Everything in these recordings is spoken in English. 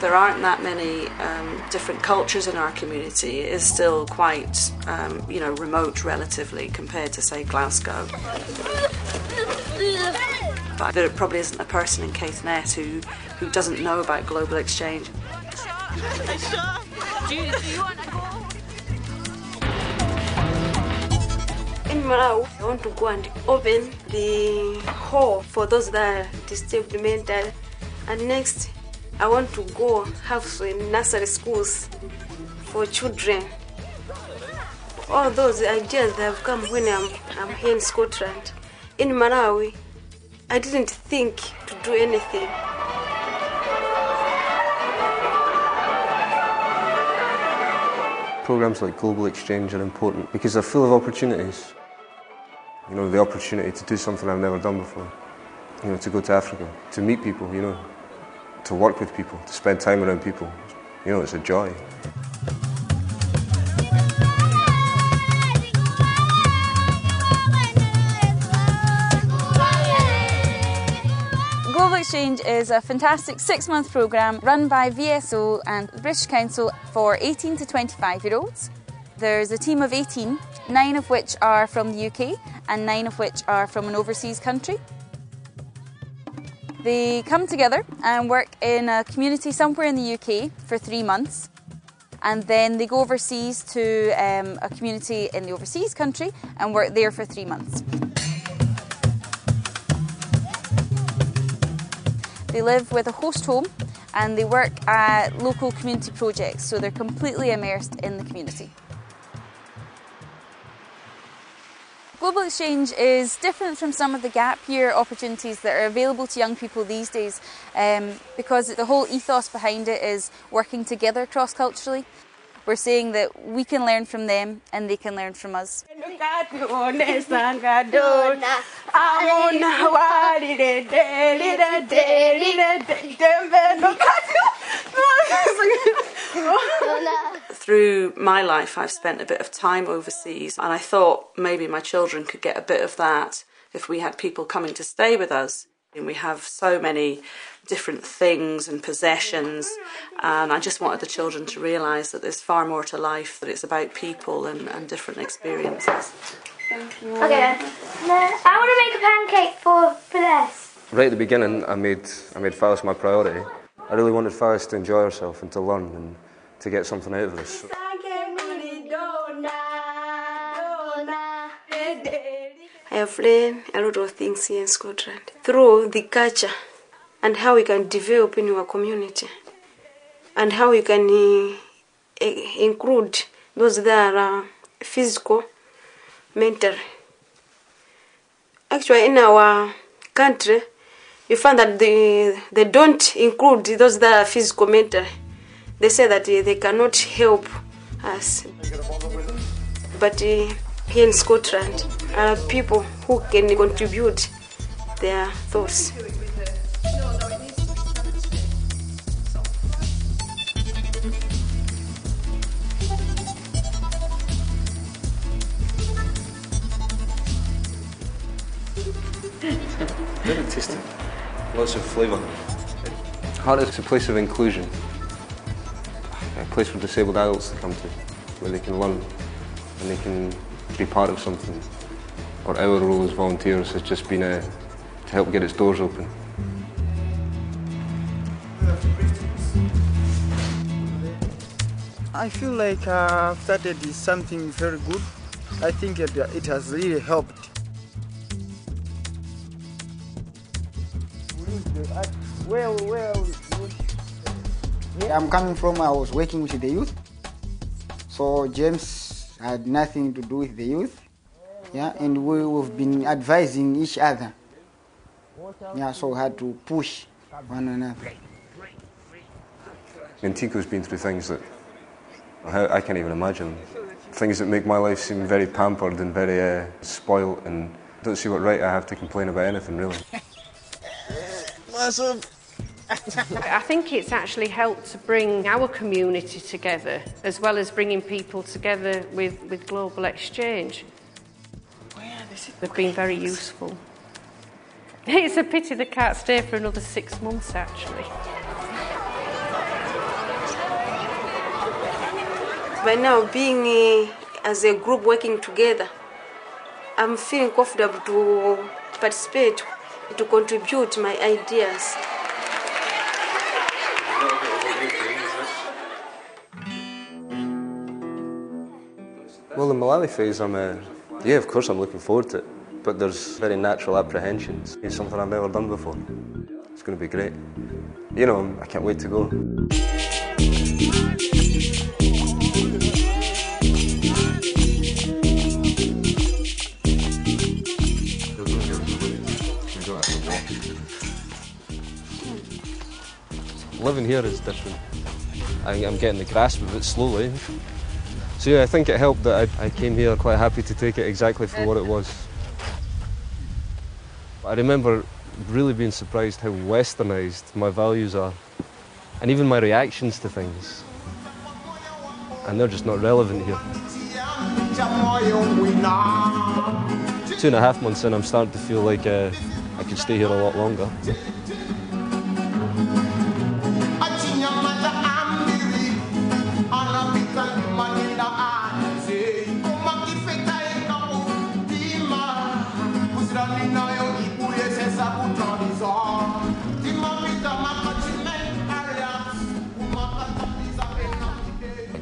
there aren't that many different cultures in our community, it is still quite, remote relatively compared to, say, Glasgow. But there probably isn't a person in Caithness who doesn't know about global exchange. In Malawi, I want to go and open the hall for those that are disturbed mentally. And next, I want to go have some nursery schools for children. All those ideas that have come when I'm here in Scotland. In Malawi, I didn't think to do anything. Programs like Global Exchange are important because they're full of opportunities. You know, the opportunity to do something I've never done before. You know, to go to Africa, to meet people, you know, to work with people, to spend time around people. You know, it's a joy. Global Exchange is a fantastic 6-month programme run by VSO and the British Council for 18 to 25-year-olds. There's a team of 18, 9 of which are from the UK and 9 of which are from an overseas country. They come together and work in a community somewhere in the UK for 3 months, and then they go overseas to a community in the overseas country and work there for 3 months. They live with a host home and they work at local community projects, so they're completely immersed in the community. Global Exchange is different from some of the gap year opportunities that are available to young people these days because the whole ethos behind it is working together cross-culturally. We're saying that we can learn from them and they can learn from us. Through my life, I've spent a bit of time overseas, and I thought maybe my children could get a bit of that if we had people coming to stay with us. And we have so many different things and possessions, and I just wanted the children to realise that there's far more to life, that it's about people and different experiences. Thank you. Okay then. I want to make a pancake for this. Right at the beginning, I made Faris my priority. I really wanted Faris to enjoy herself and to learn and to get something out of this. I have learned a lot of things here in Scotland through the culture and how we can develop in our community and how we can include those that are physical, mental. Actually, in our country, you find that they don't include those that are physical, mental. They say that they cannot help us. But here in Scotland, are people who can contribute their thoughts. Very tasty. Lots of flavour. Heart is a place of inclusion. A place for disabled adults to come to, where they can learn and they can be part of something. Or our role as volunteers has just been to help get its doors open. I feel like I've started something very good. I think it has really helped. I'm coming from, I was working with the youth. So James had nothing to do with the youth. Yeah, and we've been advising each other. Yeah, so we had to push one another. And Tico's been through things that I can't even imagine. Things that make my life seem very pampered and very spoilt, and I don't see what right I have to complain about anything, really. I think it's actually helped to bring our community together, as well as bringing people together with Global Exchange. They've been very useful. It's a pity they can't stay for another 6 months, actually. By now, being as a group working together, I'm feeling comfortable to participate, to contribute my ideas. Well, the Malawi phase, yeah, of course I'm looking forward to it, but there's very natural apprehensions. It's something I've never done before. It's going to be great. You know, I can't wait to go. Living here is different. I'm getting the grasp of it slowly. So yeah, I think it helped that I came here quite happy to take it exactly for what it was. I remember really being surprised how westernised my values are, and even my reactions to things. And they're just not relevant here. 2.5 months in, I'm starting to feel like I could stay here a lot longer.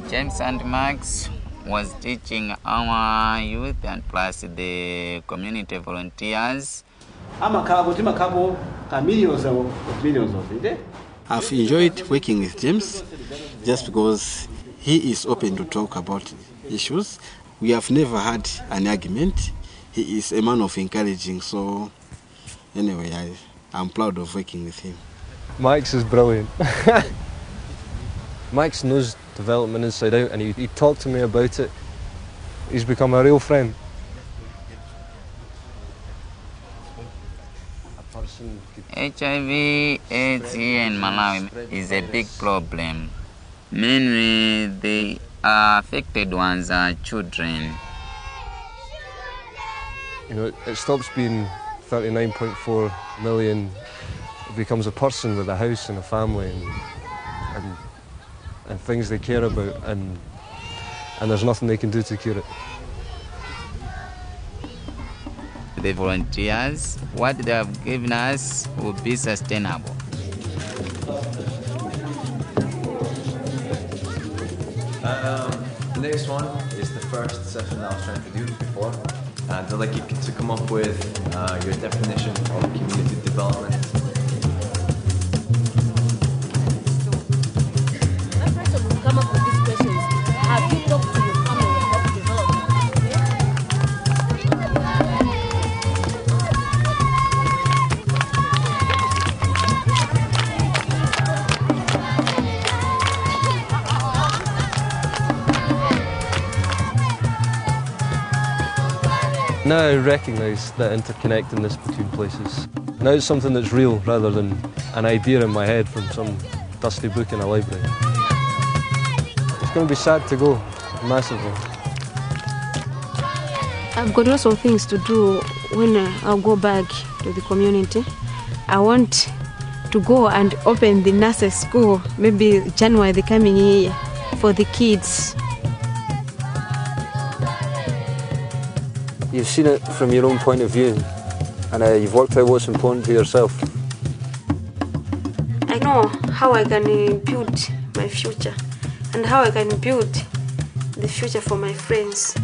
James and Max was teaching our youth and plus the community volunteers. I've enjoyed working with James just because he is open to talk about issues. We have never had an argument. He is a man of encouraging, so anyway, I'm proud of working with him. Max is brilliant. Max knows development inside out, and he talked to me about it. He's become a real friend. HIV/AIDS here in Malawi is a big problem. Mainly the affected ones are children. You know, it stops being 39.4 million. It becomes a person with a house and a family and things they care about, and there's nothing they can do to cure it. The volunteers, what they have given us will be sustainable. The next one is the first session that I was trying to do before, and I'd like you to come up with your definition of community development. Come up with these questions. Have you talked to your family about development? Now I recognise the interconnectedness between places. Now it's something that's real rather than an idea in my head from some dusty book in a library. It's going to be sad to go, massively. I've got lots of things to do when I'll go back to the community. I want to go and open the nursery school, maybe January the coming year, for the kids. You've seen it from your own point of view, and you've worked out what's important to yourself. I know how I can build my future and how I can build the future for my friends.